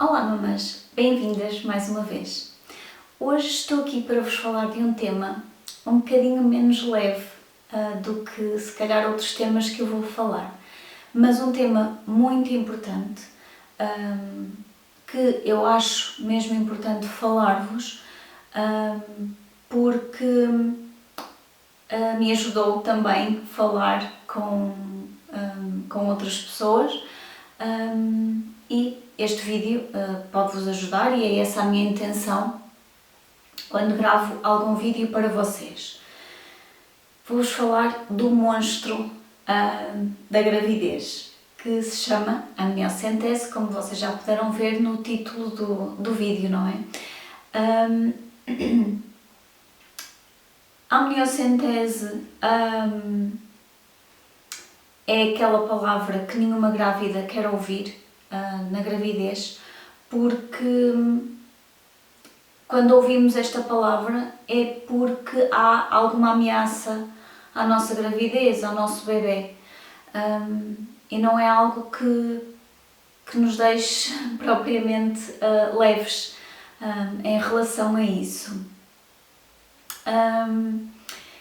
Olá mamãs, bem-vindas mais uma vez. Hoje estou aqui para vos falar de um tema um bocadinho menos leve do que se calhar outros temas que eu vou falar, mas um tema muito importante que eu acho mesmo importante falar-vos porque me ajudou também falar com outras pessoas e este vídeo pode-vos ajudar e é essa a minha intenção quando gravo algum vídeo para vocês. Vou-vos falar do monstro da gravidez, que se chama amniocentese, como vocês já puderam ver no título do vídeo, não é? A amniocentese é aquela palavra que nenhuma grávida quer ouvir na gravidez, porque quando ouvimos esta palavra é porque há alguma ameaça à nossa gravidez, ao nosso bebê, e não é algo que nos deixe propriamente leves em relação a isso.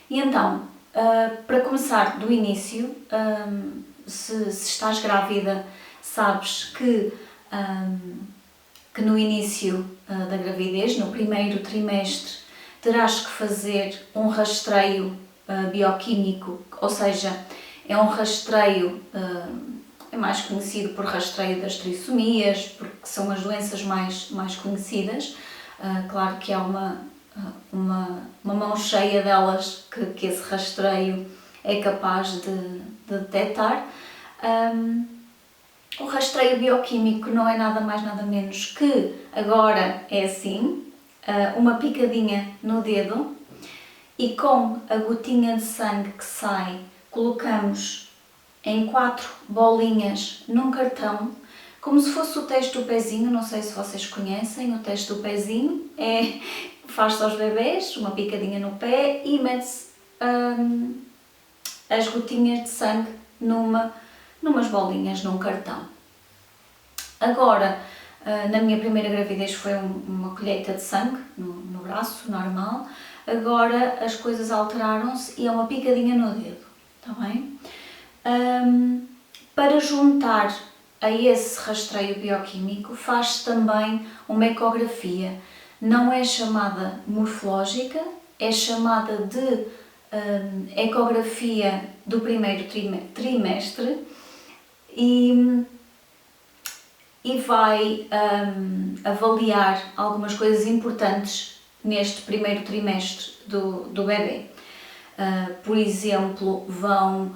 E então, para começar do início, se estás grávida, sabes que no início da gravidez, no primeiro trimestre, terás que fazer um rastreio bioquímico, ou seja, é um rastreio, é mais conhecido por rastreio das trissomias, porque são as doenças mais conhecidas. Claro que há uma mão cheia delas que esse rastreio é capaz de detectar. O rastreio bioquímico não é nada mais nada menos que, agora é assim, uma picadinha no dedo e com a gotinha de sangue que sai, colocamos em 4 bolinhas num cartão, como se fosse o teste do pezinho. Não sei se vocês conhecem o teste do pezinho, faz-se aos bebês, uma picadinha no pé e mete-se as gotinhas de sangue numas bolinhas num cartão. Agora, na minha primeira gravidez foi uma colheita de sangue no braço, normal. Agora as coisas alteraram-se e é uma picadinha no dedo, está bem? Para juntar a esse rastreio bioquímico faz-se também uma ecografia. Não é chamada morfológica, é chamada de ecografia do primeiro trimestre e vai avaliar algumas coisas importantes neste primeiro trimestre do bebê. Por exemplo, vão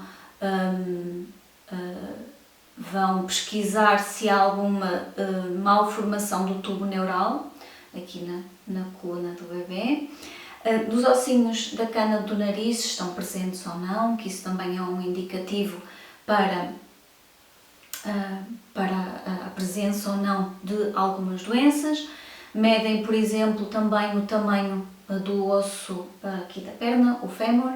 pesquisar se há alguma malformação do tubo neural, aqui na coluna do bebê, dos ossinhos da cana do nariz, se estão presentes ou não, que isso também é um indicativo para a presença ou não de algumas doenças. Medem, por exemplo, também o tamanho do osso aqui da perna, o fémur.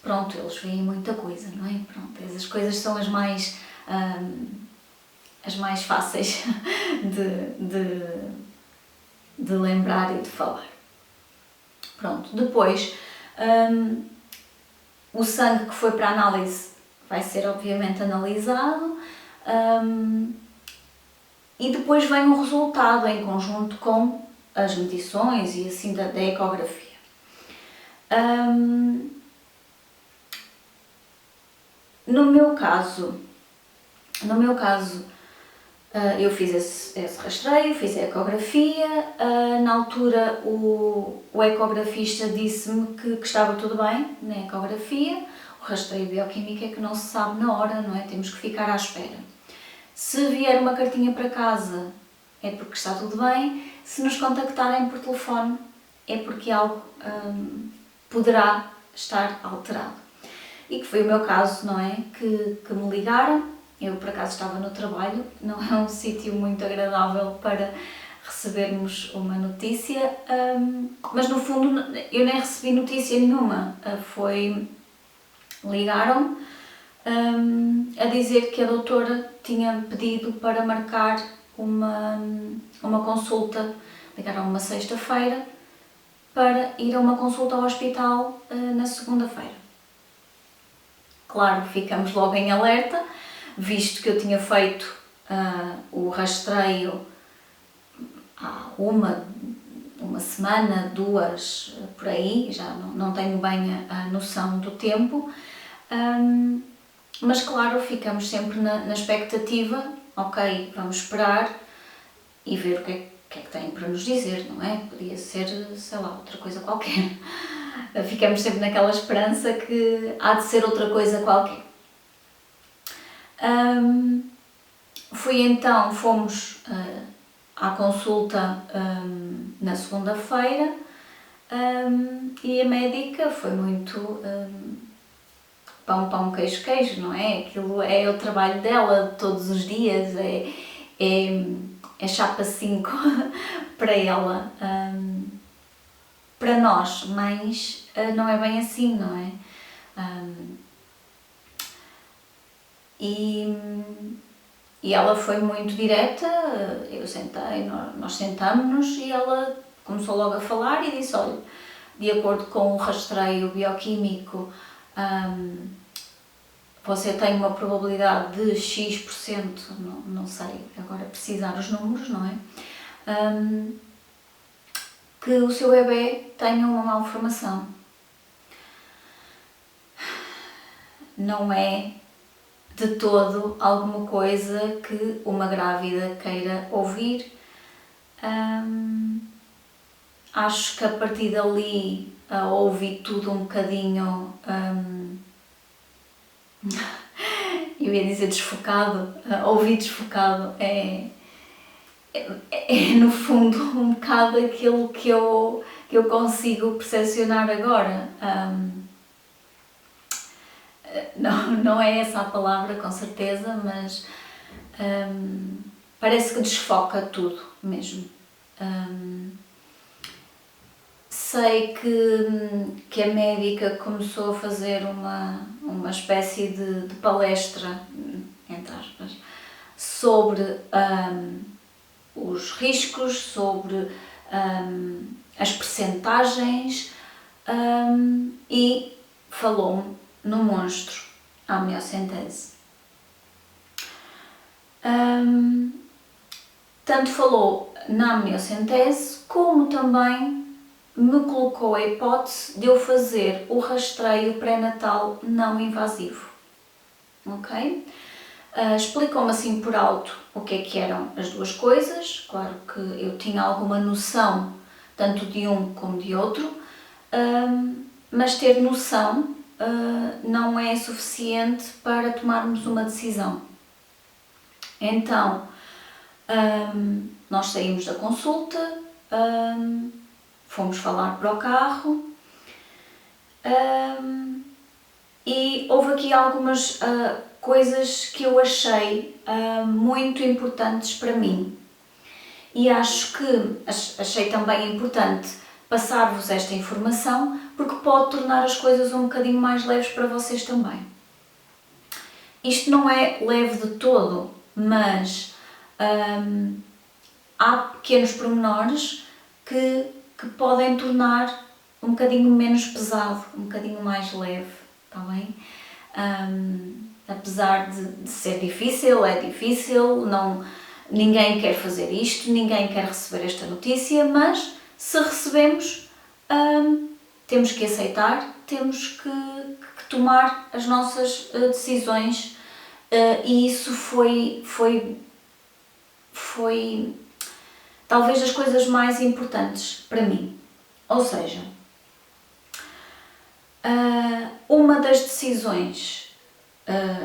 Pronto, eles veem muita coisa, não é? Pronto, essas coisas são as mais fáceis de lembrar e de falar. Pronto, depois o sangue que foi para a análise vai ser obviamente analisado e depois vem o resultado em conjunto com as medições e assim da ecografia. No meu caso, eu fiz esse rastreio, fiz a ecografia. Na altura o ecografista disse-me que estava tudo bem na ecografia. O rastreio bioquímico é que não se sabe na hora, não é? Temos que ficar à espera. Se vier uma cartinha para casa é porque está tudo bem. Se nos contactarem por telefone é porque algo poderá estar alterado. E que foi o meu caso, não é? Que me ligaram. Eu, por acaso, estava no trabalho, não é um sítio muito agradável para recebermos uma notícia, mas no fundo eu nem recebi notícia nenhuma. Ligaram-me, a dizer que a doutora tinha pedido para marcar uma consulta, ligaram uma sexta-feira, para ir a uma consulta ao hospital na segunda-feira. Claro, ficamos logo em alerta, visto que eu tinha feito o rastreio há uma semana, 2, por aí, já não tenho bem a noção do tempo, mas claro, ficamos sempre na expectativa, ok, vamos esperar e ver o que é que têm para nos dizer, não é? Podia ser, sei lá, outra coisa qualquer. Ficamos sempre naquela esperança que há de ser outra coisa qualquer. Fomos à consulta na segunda-feira e a médica foi muito pão, queijo, queijo, não é? Aquilo é o trabalho dela todos os dias, é chapa 5 para ela. Para nós, mães, não é bem assim, não é? E ela foi muito direta, eu sentei, nós sentámos-nos e ela começou logo a falar e disse, olha, de acordo com o rastreio bioquímico, você tem uma probabilidade de X%, não sei agora precisar os números, não é? Que o seu bebê tenha uma malformação. Não é de todo alguma coisa que uma grávida queira ouvir. Acho que a partir dali ouvi tudo um bocadinho, eu ia dizer desfocado, ouvi desfocado, é no fundo um bocado aquilo que eu consigo percepcionar agora. Não é essa a palavra, com certeza, mas parece que desfoca tudo mesmo. Sei que a médica começou a fazer uma espécie de palestra, entre aspas, sobre os riscos, sobre as percentagens e falou-me no monstro, a amniocentese. Tanto falou na amniocentese como também me colocou a hipótese de eu fazer o rastreio pré-natal não invasivo. Ok? Explicou-me assim por alto o que eram as duas coisas. Claro que eu tinha alguma noção tanto de um como de outro, mas ter noção não é suficiente para tomarmos uma decisão. Então, nós saímos da consulta, fomos falar para o carro e houve aqui algumas coisas que eu achei muito importantes para mim e achei também importante passar-vos esta informação porque pode tornar as coisas um bocadinho mais leves para vocês também. Isto não é leve de todo, mas há pequenos pormenores que podem tornar um bocadinho menos pesado, um bocadinho mais leve, está bem? Apesar de ser difícil, é difícil, ninguém quer fazer isto, ninguém quer receber esta notícia, mas se recebemos, temos que aceitar, temos que tomar as nossas decisões e isso foi talvez das coisas mais importantes para mim. Ou seja, uma das decisões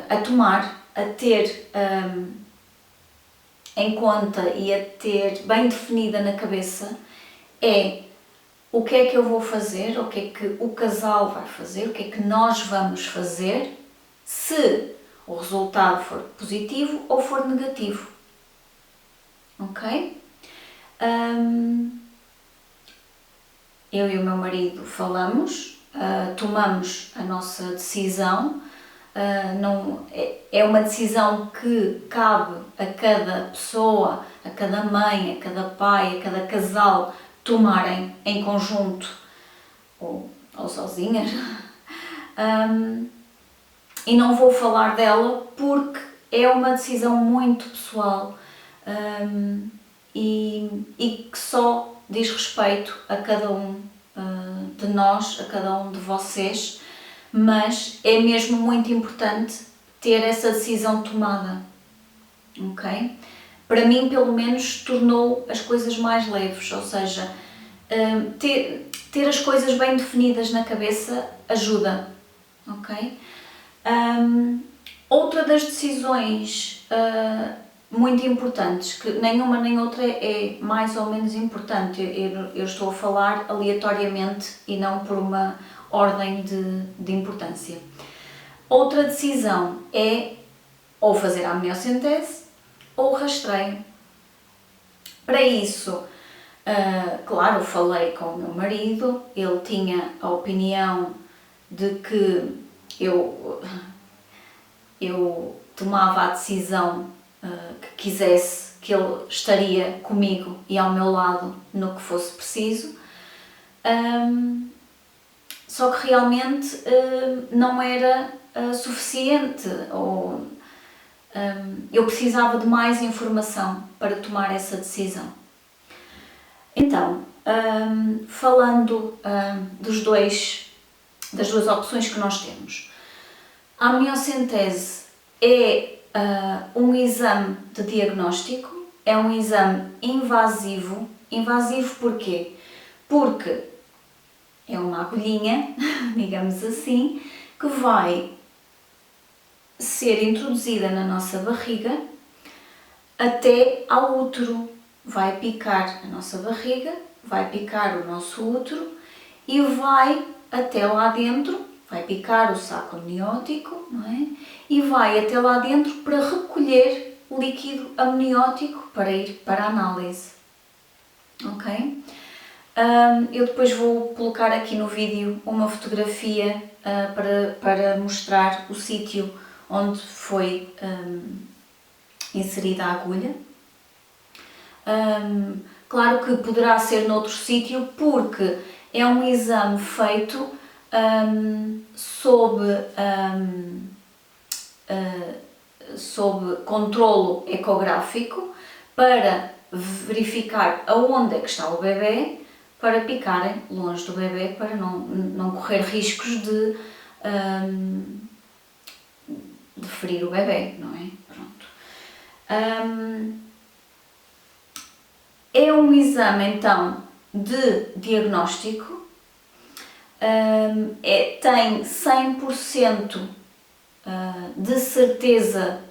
a tomar, a ter em conta e a ter bem definida na cabeça é o que é que eu vou fazer, o que é que o casal vai fazer, o que é que nós vamos fazer se o resultado for positivo ou for negativo. Ok? Eu e o meu marido falamos, tomamos a nossa decisão não, é uma decisão que cabe a cada pessoa, a cada mãe, a cada pai, a cada casal tomarem em conjunto ou sozinhas. E não vou falar dela porque é uma decisão muito pessoal e que só diz respeito a cada um de nós, a cada um de vocês, mas é mesmo muito importante ter essa decisão tomada, ok? Para mim, pelo menos, tornou as coisas mais leves, ou seja, ter as coisas bem definidas na cabeça ajuda, ok? Outra das decisões muito importantes, que nenhuma nem outra é mais ou menos importante, eu estou a falar aleatoriamente e não por uma ordem de importância. Outra decisão é ou fazer a amniocentese ou rastreio. Para isso, claro, falei com o meu marido, ele tinha a opinião de que eu tomava a decisão que quisesse, que ele estaria comigo e ao meu lado no que fosse preciso, só que realmente não era suficiente, ou eu precisava de mais informação para tomar essa decisão. Então, falando das duas opções que nós temos, a amniocentese é um exame de diagnóstico, é um exame invasivo. Invasivo porquê? Porque é uma agulhinha, digamos assim, que vai ser introduzida na nossa barriga até ao útero. Vai picar a nossa barriga, vai picar o nosso útero e vai até lá dentro, vai picar o saco amniótico, não é? E vai até lá dentro para recolher o líquido amniótico para ir para a análise, ok? Eu depois vou colocar aqui no vídeo uma fotografia para mostrar o sítio onde foi inserida a agulha. Claro que poderá ser noutro sítio porque é um exame feito sob controlo ecográfico para verificar aonde é que está o bebê, para picarem longe do bebê, para não correr riscos de ferir o bebê, não é? Pronto. É um exame então de diagnóstico, tem 100% de certeza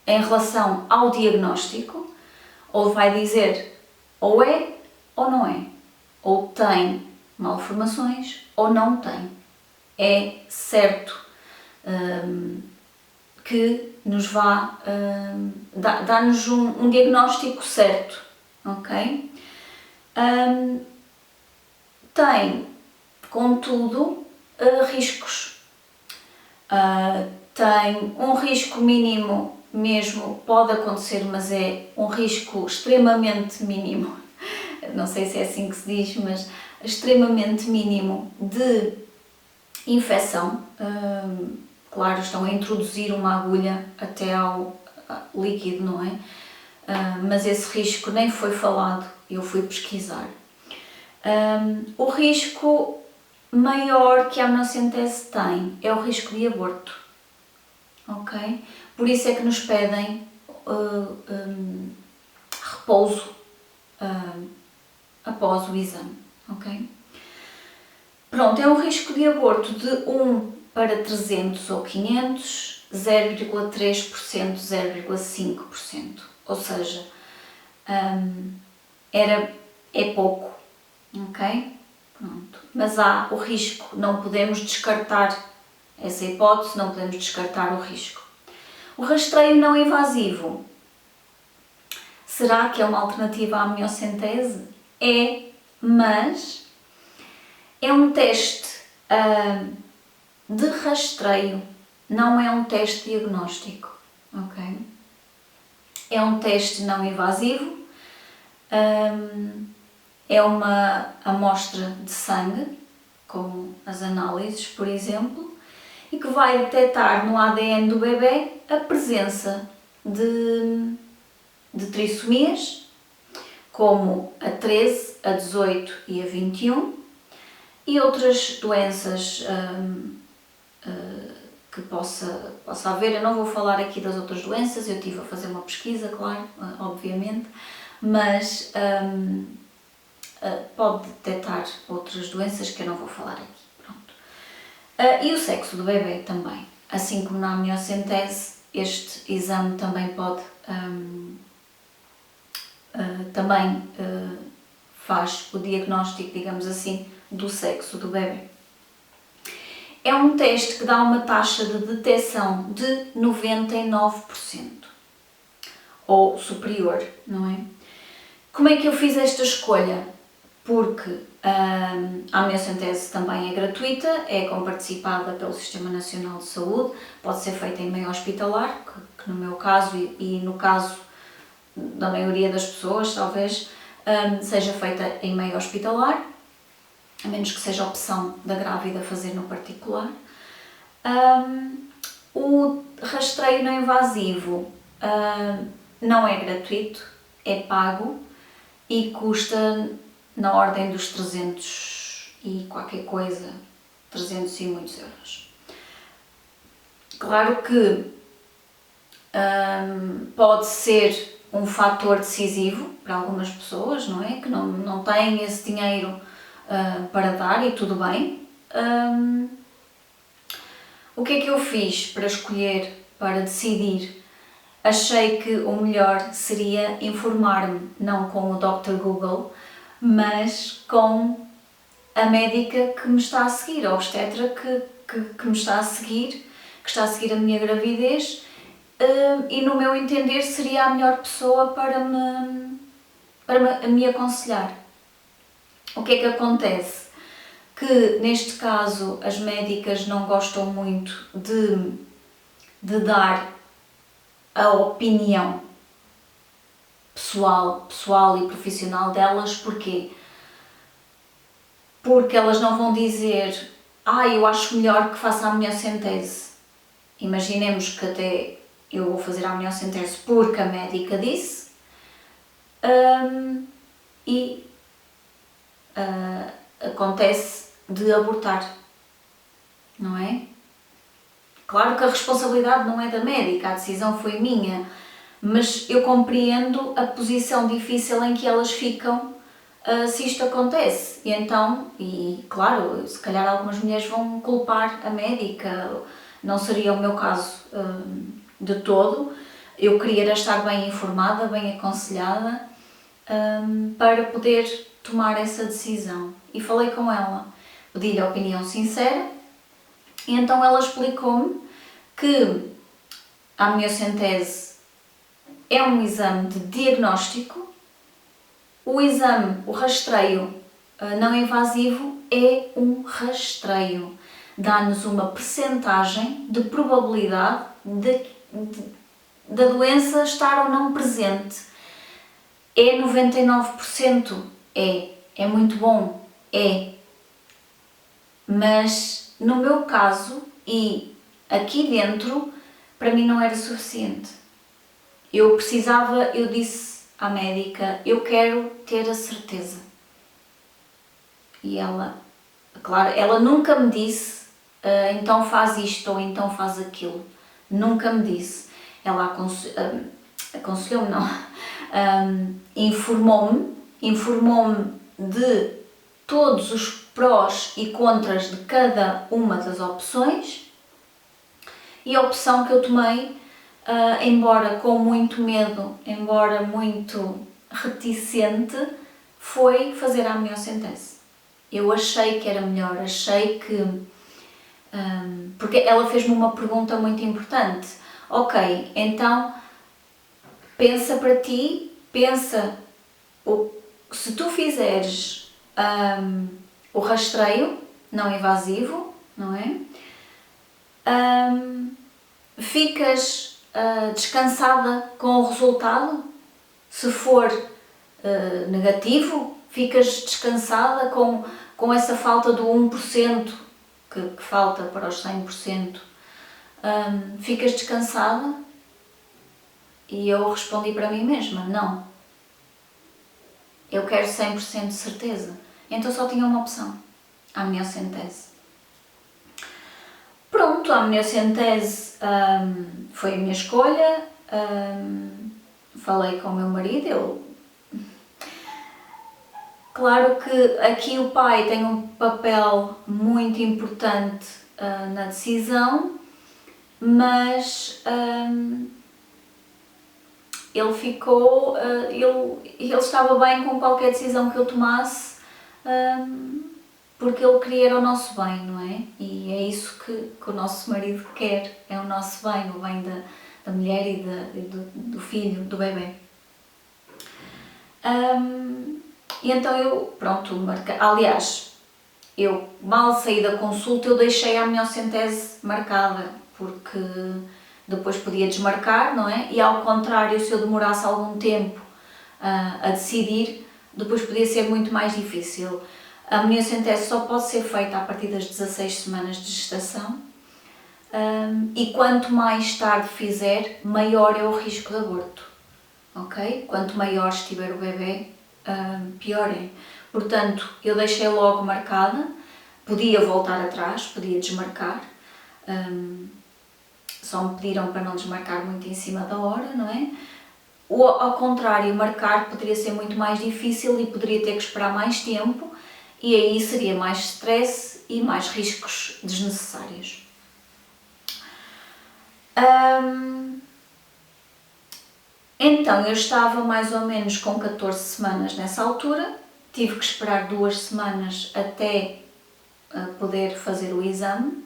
em relação ao diagnóstico, ou vai dizer ou é ou não é, ou tem malformações ou não tem. É certo que nos dá-nos um diagnóstico certo, ok? Tem, contudo, riscos. Tem um risco mínimo mesmo, pode acontecer, mas é um risco extremamente mínimo, não sei se é assim que se diz, mas extremamente mínimo de infecção. Claro, estão a introduzir uma agulha até ao líquido, não é? Mas esse risco nem foi falado, eu fui pesquisar. O risco maior que a amniocentese tem é o risco de aborto, ok? Por isso é que nos pedem repouso após o exame, ok? Pronto, é um risco de aborto de 1 para 300 ou 500, 0,3%, 0,5%, ou seja, é pouco, ok? Pronto. Mas há o risco, não podemos descartar essa hipótese, não podemos descartar o risco. O rastreio não invasivo, será que é uma alternativa à amniocentese? É, mas é um teste de rastreio não é um teste diagnóstico, ok? É um teste não invasivo, é uma amostra de sangue, como as análises, por exemplo, e que vai detectar no ADN do bebê a presença de trissomias, como a 13, a 18 e a 21, e outras doenças que possa haver. Eu não vou falar aqui das outras doenças, eu estive a fazer uma pesquisa, claro, obviamente, mas pode detectar outras doenças que eu não vou falar aqui. Pronto. E o sexo do bebê também. Assim como na amniocentese, este exame também pode faz o diagnóstico, digamos assim, do sexo do bebê. É um teste que dá uma taxa de detecção de 99% ou superior, não é? Como é que eu fiz esta escolha? Porque a amniocentese também é gratuita, é comparticipada pelo Sistema Nacional de Saúde, pode ser feita em meio hospitalar, que no meu caso e no caso da maioria das pessoas, talvez, seja feita em meio hospitalar, a menos que seja opção da grávida fazer no particular. O rastreio não invasivo não é gratuito, é pago e custa na ordem dos 300 e qualquer coisa, 300 e muitos euros. Claro que pode ser um fator decisivo para algumas pessoas, não é? Que não têm esse dinheiro para dar e tudo bem. O que é que eu fiz para escolher, para decidir? Achei que o melhor seria informar-me, não com o Dr. Google, mas com a médica que me está a seguir, a obstetra que me está a seguir, que está a seguir a minha gravidez, e no meu entender seria a melhor pessoa para me aconselhar. O que é que acontece? Que neste caso as médicas não gostam muito de dar a opinião pessoal e profissional delas. Porquê? Porque elas não vão dizer eu acho melhor que faça a amniocentese. Imaginemos que até eu vou fazer a amniocentese porque a médica disse, e acontece de abortar, não é? Claro que a responsabilidade não é da médica, a decisão foi minha, mas eu compreendo a posição difícil em que elas ficam se isto acontece. E então, claro, se calhar algumas mulheres vão culpar a médica, não seria o meu caso de todo. Eu queria estar bem informada, bem aconselhada, para poder tomar essa decisão. E falei com ela, pedi-lhe a opinião sincera, e então ela explicou-me que a amniocentese é um exame de diagnóstico, o rastreio não invasivo é um rastreio, dá-nos uma percentagem de probabilidade da doença estar ou não presente. É 99%, é muito bom, mas no meu caso e aqui dentro, para mim não era suficiente. Eu disse à médica, eu quero ter a certeza. E ela, claro, ela nunca me disse, então faz isto ou então faz aquilo. Nunca me disse. Ela aconselhou-me, não, informou-me de todos os prós e contras de cada uma das opções, e a opção que eu tomei, embora com muito medo, embora muito reticente, foi fazer a amniocentese. Eu achei que era melhor, porque ela fez-me uma pergunta muito importante. Ok, então pensa para ti, se tu fizeres o rastreio não invasivo, não é? ficas descansada com o resultado? Se for negativo, ficas descansada com essa falta do 1% que falta para os 100%? Ficas descansada? E eu respondi para mim mesma, não. Eu quero 100% de certeza. Então só tinha uma opção, a amniocentese. Pronto, a amniocentese foi a minha escolha. Falei com o meu marido, Claro que aqui o pai tem um papel muito importante na decisão, mas ele ficou, ele estava bem com qualquer decisão que eu tomasse, porque ele queria era o nosso bem, não é? E é isso que o nosso marido quer, é o nosso bem, o bem da mulher e do filho, do bebê. E então aliás, eu mal saí da consulta, eu deixei a amniocentese marcada, porque depois podia desmarcar, não é? E ao contrário, se eu demorasse algum tempo a decidir, depois podia ser muito mais difícil. A amniocentese só pode ser feita a partir das 16 semanas de gestação, e quanto mais tarde fizer, maior é o risco de aborto, ok? Quanto maior estiver o bebê, pior é. Portanto, eu deixei logo marcada, podia voltar atrás, podia desmarcar, só me pediram para não desmarcar muito em cima da hora, não é? Ou, ao contrário, marcar poderia ser muito mais difícil e poderia ter que esperar mais tempo, e aí seria mais stress e mais riscos desnecessários. Então, eu estava mais ou menos com 14 semanas nessa altura, tive que esperar 2 semanas até poder fazer o exame.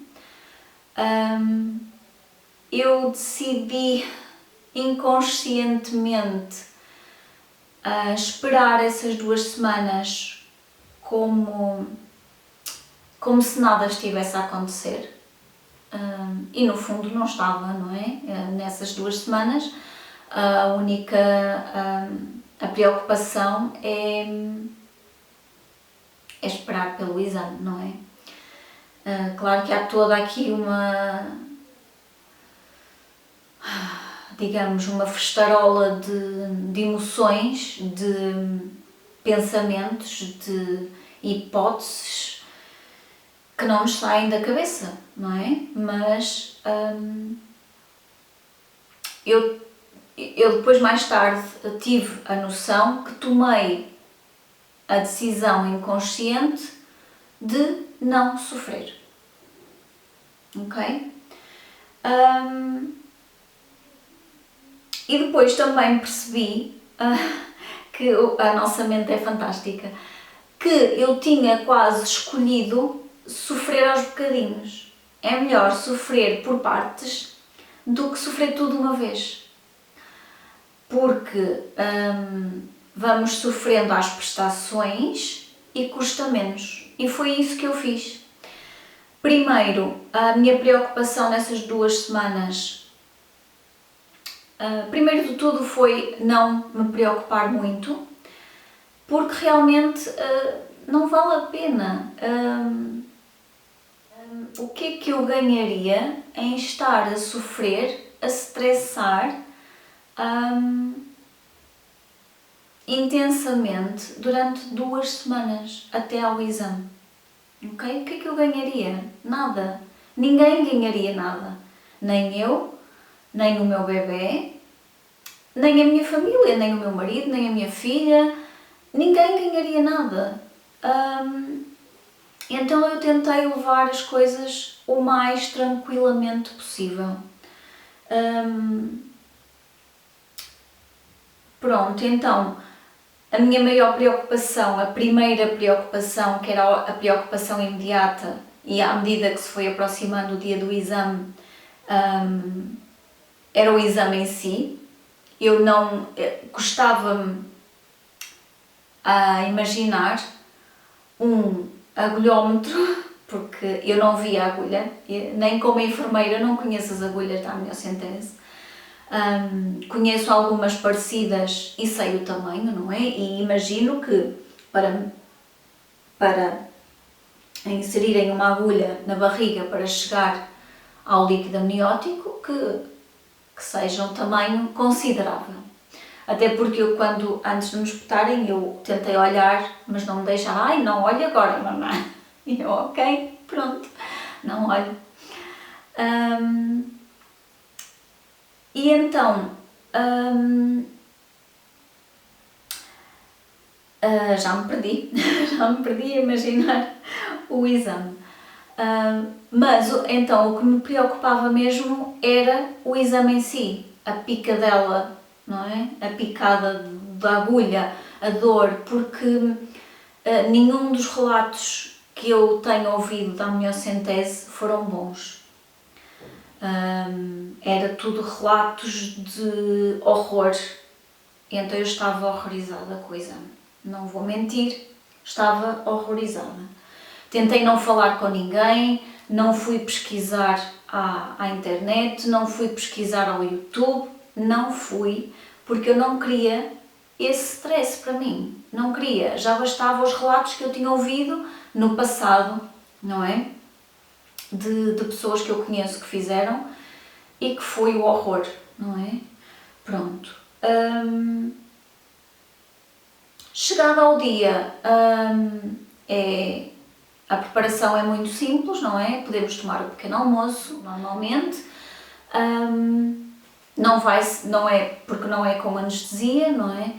Eu decidi inconscientemente esperar essas 2 semanas como se nada estivesse a acontecer. E no fundo não estava, não é? Nessas 2 semanas a única a preocupação é esperar pelo exame, não é? Claro que há toda aqui uma festarola de emoções, de pensamentos, de hipóteses que não nos saem da cabeça, não é? Mas eu depois, mais tarde, tive a noção que tomei a decisão inconsciente de não sofrer, ok? E depois também percebi que a nossa mente é fantástica, que eu tinha quase escolhido sofrer aos bocadinhos. É melhor sofrer por partes do que sofrer tudo de uma vez. Porque vamos sofrendo às prestações e custa menos. E foi isso que eu fiz. Primeiro, a minha preocupação nessas 2 semanas, primeiro de tudo foi não me preocupar muito, porque realmente não vale a pena. O que é que eu ganharia em estar a sofrer, a estressar intensamente durante 2 semanas até ao exame? Okay? O que é que eu ganharia? Nada. Ninguém ganharia nada. Nem eu, nem o meu bebê, nem a minha família, nem o meu marido, nem a minha filha. Ninguém ganharia nada. Então eu tentei levar as coisas o mais tranquilamente possível. Pronto, então a minha maior preocupação, a primeira preocupação, que era a preocupação imediata, e à medida que se foi aproximando o dia do exame, era o exame em si. Eu não gostava-me a imaginar um agulhómetro porque eu não vi a agulha, nem como enfermeira não conheço as agulhas da amniocentese. Conheço algumas parecidas e sei o tamanho, não é? E imagino que para inserirem uma agulha na barriga para chegar ao líquido amniótico que seja um tamanho considerável. Até porque eu, antes de me espetarem, eu tentei olhar, mas não me deixaram. Ai, não olhe agora, mamãe. E eu, ok, pronto, não olho. E então, já me perdi a imaginar o exame. Mas então o que me preocupava mesmo era o exame em si, a picadela, não é? A picada da agulha, a dor, porque nenhum dos relatos que eu tenho ouvido da amniocentese foram bons. Era tudo relatos de horror, então eu estava horrorizada com o exame, não vou mentir, estava horrorizada. Tentei não falar com ninguém, não fui pesquisar à internet, não fui pesquisar ao YouTube, não fui, porque eu não queria esse stress para mim, não queria, já bastava os relatos que eu tinha ouvido no passado, não é? De pessoas que eu conheço que fizeram e que foi o horror, não é? Pronto. Chegado ao dia, a preparação é muito simples, não é? Podemos tomar o pequeno almoço, normalmente. Não é porque não é com anestesia, não é?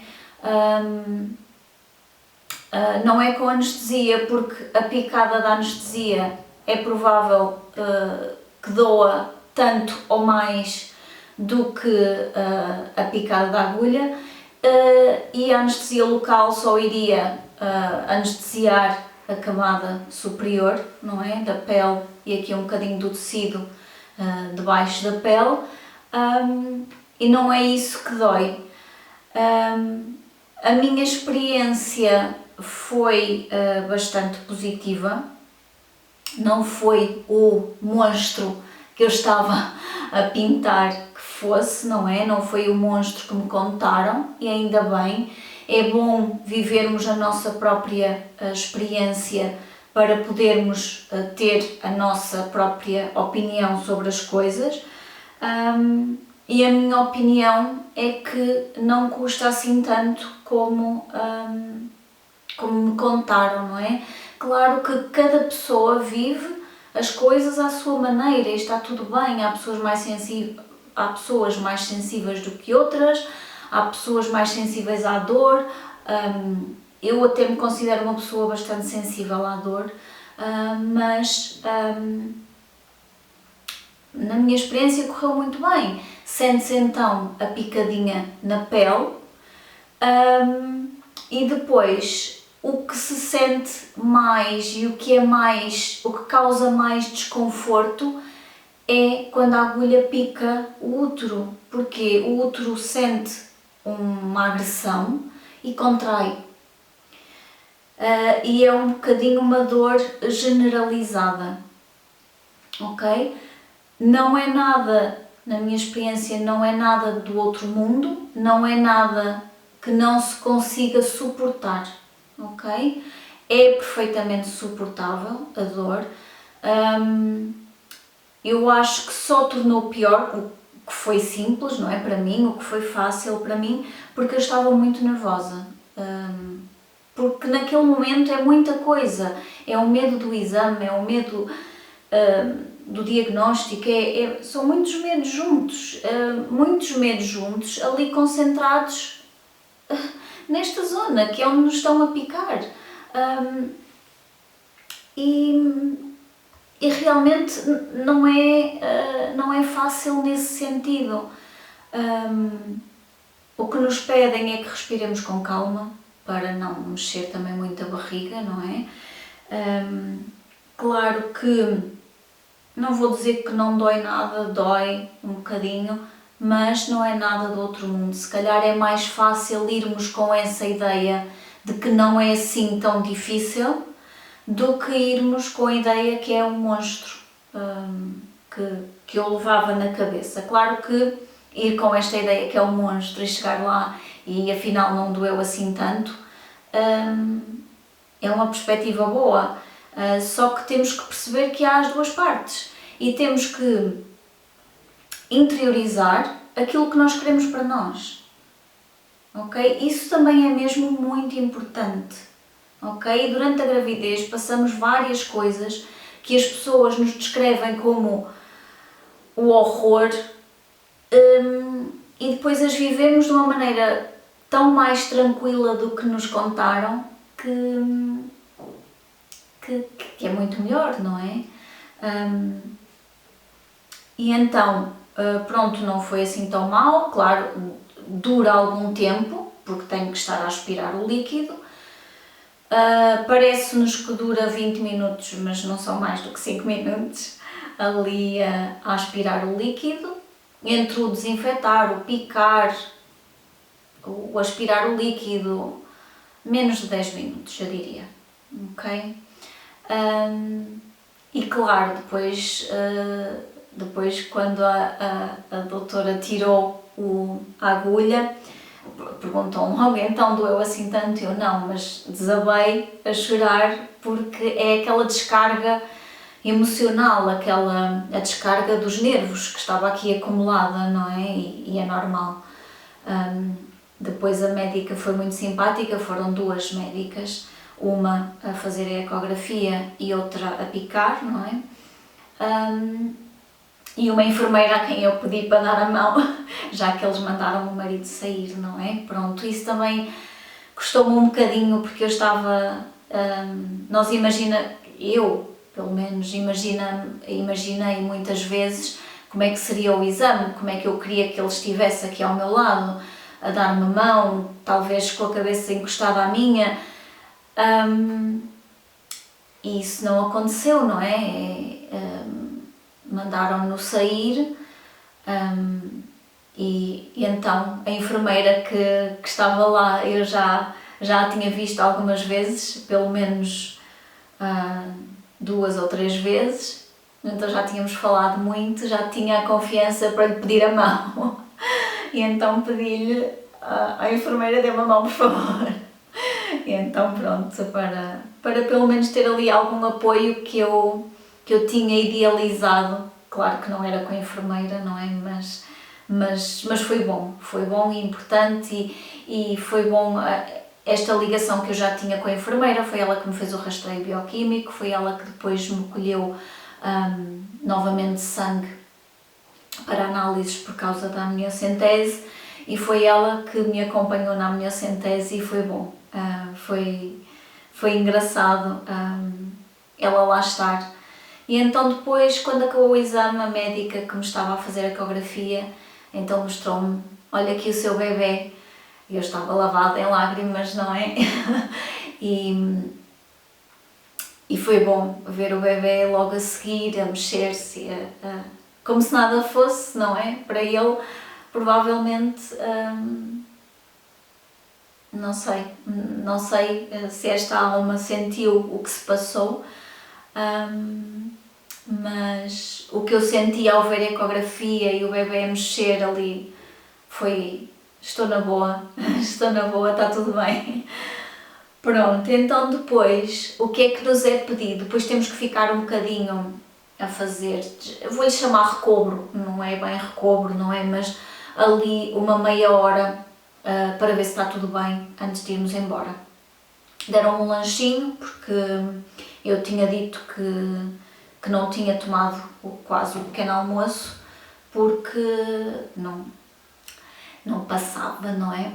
Não é com anestesia porque a picada da anestesia é provável que doa tanto ou mais do que a picada da agulha, e a anestesia local só iria anestesiar a camada superior, não é? Da pele e aqui um bocadinho do tecido debaixo da pele, e não é isso que dói. A minha experiência foi bastante positiva, não foi o monstro que eu estava a pintar que fosse, não é? Não foi o monstro que me contaram, e ainda bem. É bom vivermos a nossa própria experiência para podermos ter a nossa própria opinião sobre as coisas, e a minha opinião é que não custa assim tanto como me contaram, não é? Claro que cada pessoa vive as coisas à sua maneira e está tudo bem, há pessoas mais sensíveis do que outras, há pessoas mais sensíveis à dor. Eu até me considero uma pessoa bastante sensível à dor, mas na minha experiência correu muito bem. Sente-se então a picadinha na pele, e depois o que se sente mais e o que causa mais desconforto é quando a agulha pica o útero, porque o útero sente uma agressão e contrai. E é um bocadinho uma dor generalizada, ok? Não é nada, na minha experiência, não é nada do outro mundo, não é nada que não se consiga suportar, ok? É perfeitamente suportável a dor. Eu acho que só tornou pior o que foi simples, não é? Para mim, o que foi fácil para mim, porque eu estava muito nervosa. Porque naquele momento é muita coisa, é o medo do exame, é o medo do diagnóstico, são muitos medos juntos, ali concentrados nesta zona, que é onde nos estão a picar. E realmente não é fácil nesse sentido. O que nos pedem é que respiremos com calma, para não mexer também muito a barriga, não é? Claro que não vou dizer que não dói nada, dói um bocadinho, mas não é nada do outro mundo. Se calhar é mais fácil irmos com essa ideia de que não é assim tão difícil, do que irmos com a ideia que é um monstro que eu levava na cabeça. Claro que ir com esta ideia que é um monstro e chegar lá e afinal não doeu assim tanto, é uma perspectiva boa, só que temos que perceber que há as duas partes e temos que interiorizar aquilo que nós queremos para nós, ok? Isso também é mesmo muito importante, ok? E durante a gravidez passamos várias coisas que as pessoas nos descrevem como o horror, e depois as vivemos de uma maneira tão mais tranquila do que nos contaram que é muito melhor, não é? E então, pronto, não foi assim tão mal, claro, dura algum tempo, porque tenho que estar a aspirar o líquido. Parece-nos que dura 20 minutos, mas não são mais do que 5 minutos ali a aspirar o líquido. Entre o desinfetar, o picar, o aspirar o líquido, menos de 10 minutos, eu diria, ok? E claro, depois quando a doutora tirou a agulha, perguntou-me logo, então doeu assim tanto? Eu não, mas desabei a chorar porque é aquela descarga emocional, a descarga dos nervos que estava aqui acumulada, não é? E é normal. Depois a médica foi muito simpática, foram duas médicas, uma a fazer a ecografia e outra a picar, não é? E uma enfermeira a quem eu pedi para dar a mão, já que eles mandaram o marido sair, não é? Pronto, isso também custou-me um bocadinho, porque eu estava... eu, pelo menos, imaginei muitas vezes como é que seria o exame, como é que eu queria que ele estivesse aqui ao meu lado, a dar-me a mão, talvez com a cabeça encostada à minha, e isso não aconteceu, não é? Mandaram-no sair, e então a enfermeira que estava lá, eu já a tinha visto algumas vezes, pelo menos 2 ou 3 vezes, então já tínhamos falado muito, já tinha a confiança para lhe pedir a mão. E então pedi-lhe, à enfermeira, dê-me a mão, por favor. E então pronto, para pelo menos ter ali algum apoio que eu tinha idealizado. Claro que não era com a enfermeira, não é? Mas foi bom e importante, e foi bom esta ligação que eu já tinha com a enfermeira. Foi ela que me fez o rastreio bioquímico, foi ela que depois me colheu novamente sangue para análises por causa da amniocentese, e foi ela que me acompanhou na amniocentese, e foi bom, foi engraçado ela lá estar. E então depois, quando acabou o exame, a médica que me estava a fazer a ecografia, então mostrou-me, olha aqui o seu bebê, e eu estava lavada em lágrimas, não é? E foi bom ver o bebê logo a seguir, a mexer-se, como se nada fosse, não é? Para ele, provavelmente, não sei se esta alma sentiu o que se passou, mas o que eu senti ao ver a ecografia e o bebê a mexer ali foi: estou na boa, está tudo bem. Pronto, então depois, o que é que nos é pedido? Depois temos que ficar um bocadinho a fazer, vou-lhe chamar recobro, não é bem recobro, não é? Mas ali uma meia hora para ver se está tudo bem antes de irmos embora. Deram um lanchinho, porque eu tinha dito que não tinha tomado quase o pequeno almoço, porque não passava, não é?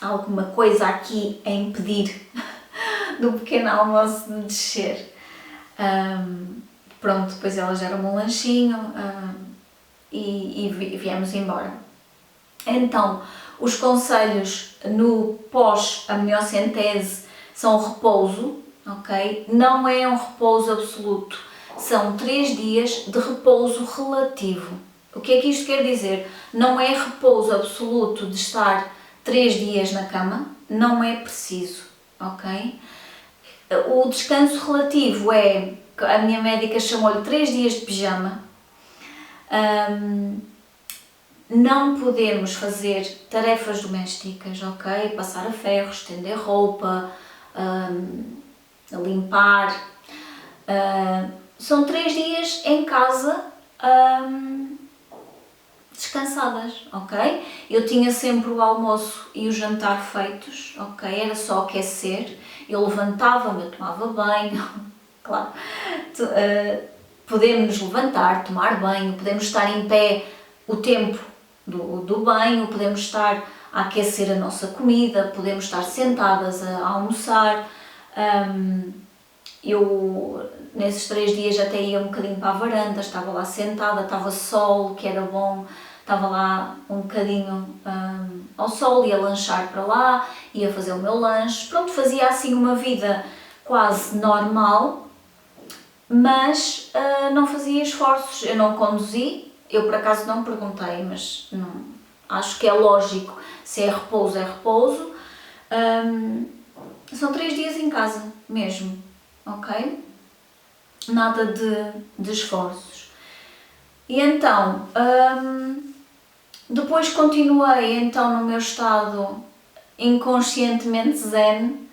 Alguma coisa aqui a impedir do pequeno almoço de descer. Pronto, depois elas deram um lanchinho e viemos embora. Então, os conselhos no pós-amniocentese são repouso, ok? Não é um repouso absoluto, são 3 dias de repouso relativo. O que é que isto quer dizer? Não é repouso absoluto de estar 3 dias na cama, não é preciso, ok? O descanso relativo é, a minha médica chamou-lhe 3 dias de pijama. Não podemos fazer tarefas domésticas, ok? Passar a ferro, estender roupa, limpar. São 3 dias em casa descansadas, ok? Eu tinha sempre o almoço e o jantar feitos, ok? Era só aquecer. Eu levantava-me, eu tomava banho, claro. Podemos nos levantar, tomar banho, podemos estar em pé o tempo do banho, podemos estar a aquecer a nossa comida, podemos estar sentadas a almoçar. Eu, nesses 3 dias, até ia um bocadinho para a varanda, estava lá sentada, estava sol, que era bom, estava lá um bocadinho ao sol, ia lanchar para lá, ia fazer o meu lanche, pronto, fazia assim uma vida quase normal, mas não fazia esforços, eu não conduzi, eu por acaso não perguntei, mas não, acho que é lógico, se é repouso, é repouso. São 3 dias em casa mesmo, ok? Nada de esforços. E então, depois continuei então no meu estado inconscientemente zen,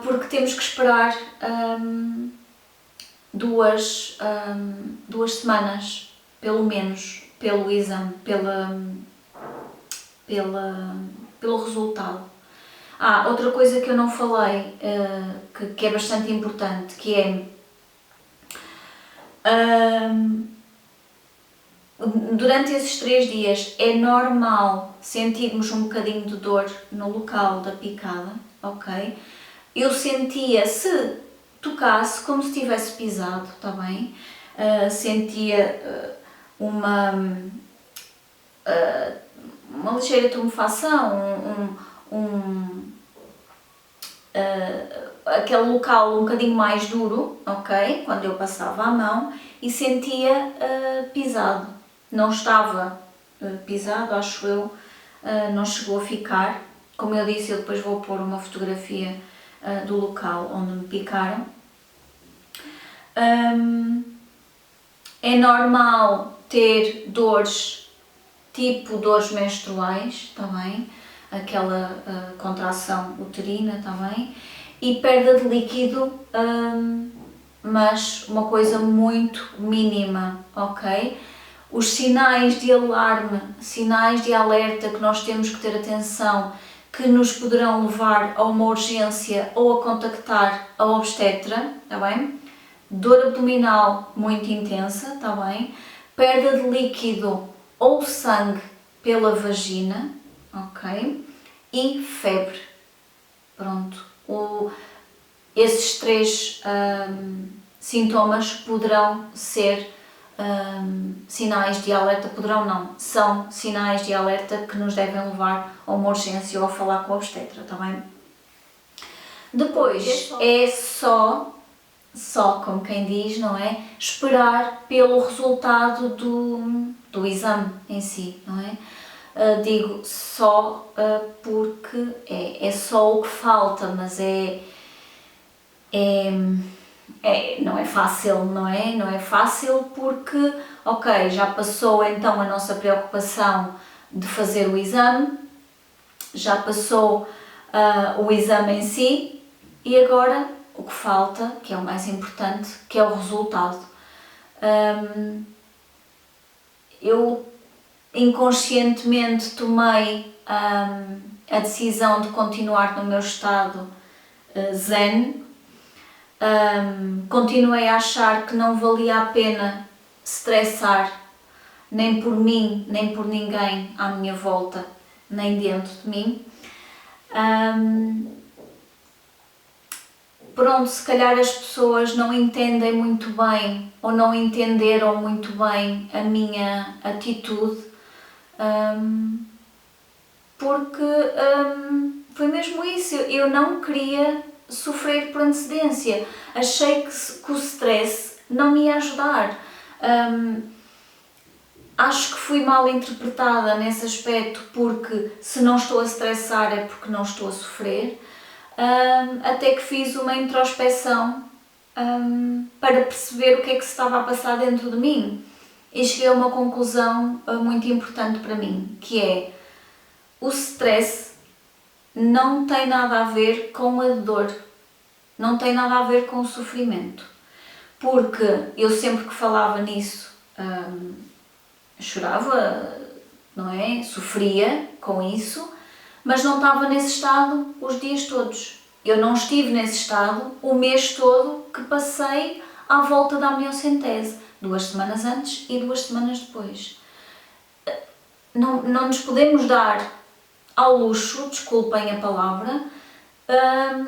porque temos que esperar 2 semanas, pelo menos, pelo exame, pelo resultado. Outra coisa que eu não falei, que é bastante importante, que é durante esses 3 dias é normal sentirmos um bocadinho de dor no local da picada, ok? Eu sentia, se tocasse, como se tivesse pisado, está bem? Sentia uma ligeira tumefação, aquele local um bocadinho mais duro, ok? Quando eu passava a mão e sentia pisado. Não estava pisado, acho eu, não chegou a ficar. Como eu disse, eu depois vou pôr uma fotografia do local onde me picaram. É normal ter dores, tipo dores menstruais, está bem? Aquela contração uterina, está bem? E perda de líquido, mas uma coisa muito mínima, ok? Os sinais de alarme, sinais de alerta que nós temos que ter atenção, que nos poderão levar a uma urgência ou a contactar a obstetra, está bem? Dor abdominal muito intensa, está bem? Perda de líquido ou sangue pela vagina, ok? E febre. Pronto. Esses 3 sintomas poderão ser sinais de alerta, são sinais de alerta que nos devem levar a uma urgência ou a falar com a obstetra, está bem? Depois é só como quem diz, não é? Esperar pelo resultado do exame em si, não é? Digo só porque é só o que falta, mas não é fácil, não é? Não é fácil porque, ok, já passou então a nossa preocupação de fazer o exame, já passou o exame em si e agora o que falta, que é o mais importante, que é o resultado. Eu inconscientemente tomei a decisão de continuar no meu estado zen. Continuei a achar que não valia a pena stressar, nem por mim, nem por ninguém à minha volta, nem dentro de mim. Pronto, se calhar as pessoas não entendem muito bem ou não entenderam muito bem a minha atitude, porque foi mesmo isso, eu não queria sofrer por antecedência, achei que o stress não me ia ajudar. Acho que fui mal interpretada nesse aspecto, porque se não estou a estressar é porque não estou a sofrer. até que fiz uma introspeção para perceber o que é que se estava a passar dentro de mim e cheguei a uma conclusão muito importante para mim, que é: o stress não tem nada a ver com a dor, não tem nada a ver com o sofrimento, porque eu sempre que falava nisso chorava, não é? Sofria com isso, mas não estava nesse estado os dias todos. Eu não estive nesse estado o mês todo que passei à volta da amniocentese, 2 semanas antes e 2 semanas depois. Não nos podemos dar ao luxo, desculpem a palavra,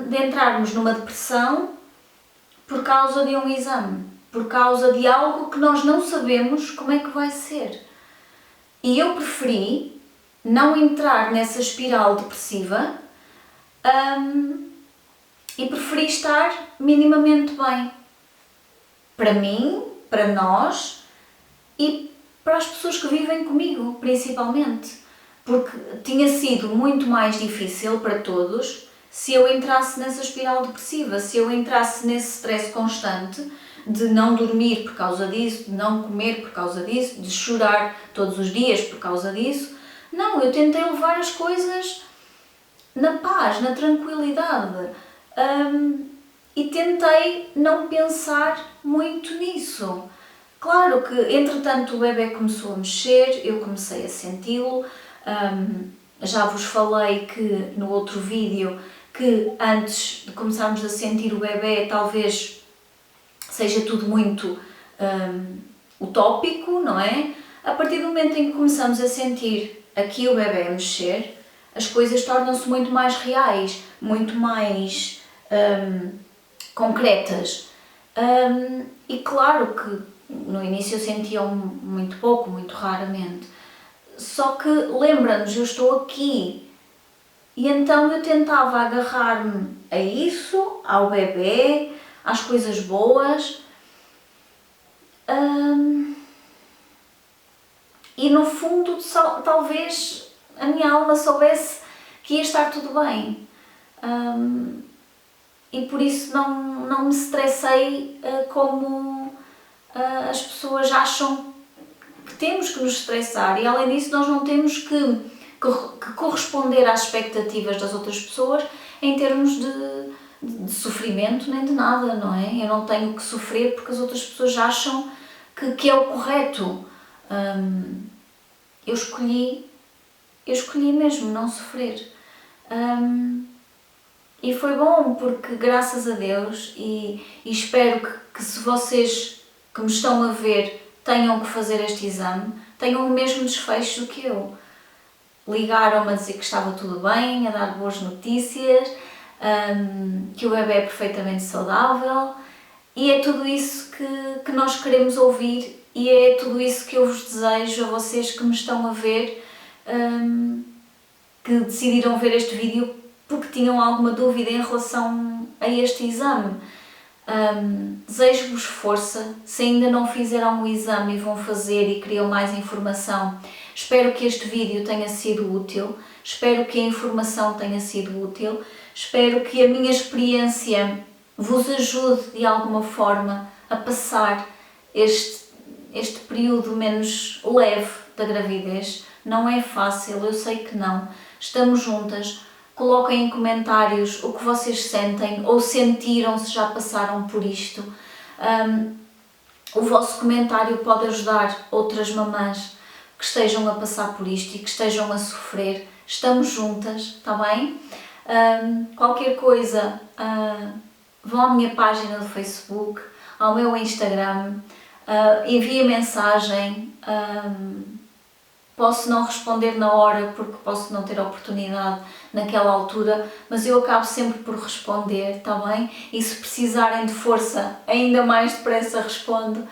de entrarmos numa depressão por causa de um exame, por causa de algo que nós não sabemos como é que vai ser. E eu preferi não entrar nessa espiral depressiva e preferi estar minimamente bem. Para mim, para nós e para as pessoas que vivem comigo, principalmente. Porque tinha sido muito mais difícil para todos se eu entrasse nessa espiral depressiva, se eu entrasse nesse stress constante de não dormir por causa disso, de não comer por causa disso, de chorar todos os dias por causa disso. Não, eu tentei levar as coisas na paz, na tranquilidade, e tentei não pensar muito nisso. Claro que, entretanto, o bebê começou a mexer, eu comecei a senti-lo. Já vos falei que no outro vídeo que antes de começarmos a sentir o bebê talvez seja tudo muito utópico, não é? A partir do momento em que começamos a sentir aqui o bebê a mexer, as coisas tornam-se muito mais reais, muito mais concretas. E claro que no início eu sentia muito pouco, muito raramente. Só que lembra-nos, eu estou aqui. E então eu tentava agarrar-me a isso, ao bebê, às coisas boas. E no fundo, talvez a minha alma soubesse que ia estar tudo bem. E por isso não me estressei como as pessoas acham que temos que nos estressar. E além disso, nós não temos que corresponder às expectativas das outras pessoas em termos de sofrimento nem de nada, não é? Eu não tenho que sofrer porque as outras pessoas acham que é o correto. Eu escolhi mesmo não sofrer. E foi bom porque, graças a Deus, e espero que se vocês que me estão a ver tenham que fazer este exame, tenham o mesmo desfecho do que eu. Ligaram-me a dizer que estava tudo bem, a dar boas notícias, que o bebê é perfeitamente saudável, e é tudo isso que nós queremos ouvir e é tudo isso que eu vos desejo a vocês que me estão a ver, que decidiram ver este vídeo porque tinham alguma dúvida em relação a este exame. Desejo-vos força. Se ainda não fizeram o exame e vão fazer e queriam mais informação, espero que este vídeo tenha sido útil, espero que a informação tenha sido útil, espero que a minha experiência vos ajude de alguma forma a passar este período menos leve da gravidez. Não é fácil, eu sei que não. Estamos juntas. Coloquem em comentários o que vocês sentem ou sentiram se já passaram por isto. O vosso comentário pode ajudar outras mamãs que estejam a passar por isto e que estejam a sofrer. Estamos juntas, está bem? Qualquer coisa, vão à minha página do Facebook, ao meu Instagram, enviem mensagem. Posso não responder na hora porque posso não ter oportunidade naquela altura, mas eu acabo sempre por responder, está bem? E se precisarem de força, ainda mais depressa respondo,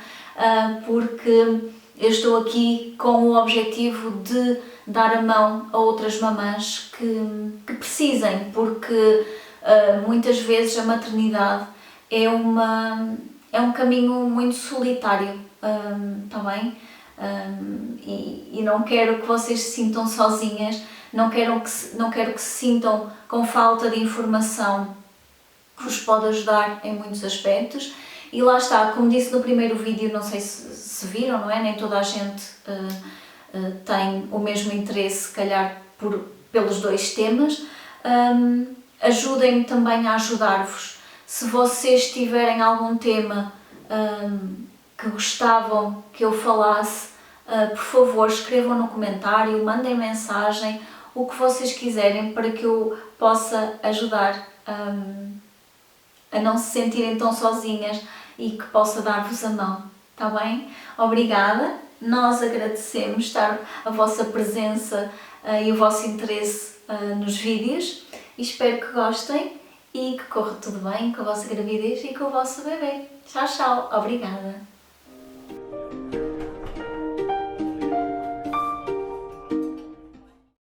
porque eu estou aqui com o objetivo de dar a mão a outras mamãs que precisem, porque muitas vezes a maternidade é um caminho muito solitário, está bem? E não quero que vocês se sintam sozinhas não quero que se sintam com falta de informação que vos pode ajudar em muitos aspectos. E lá está, como disse no primeiro vídeo, não sei se viram, não é? Nem toda a gente tem o mesmo interesse, se calhar, pelos dois temas. Ajudem-me também a ajudar-vos. Se vocês tiverem algum tema que gostavam que eu falasse, por favor, escrevam no comentário, mandem mensagem, o que vocês quiserem, para que eu possa ajudar a não se sentirem tão sozinhas e que possa dar-vos a mão, está bem? Obrigada, nós agradecemos a vossa presença e o vosso interesse nos vídeos e espero que gostem e que corra tudo bem com a vossa gravidez e com o vosso bebê. Tchau, tchau, obrigada!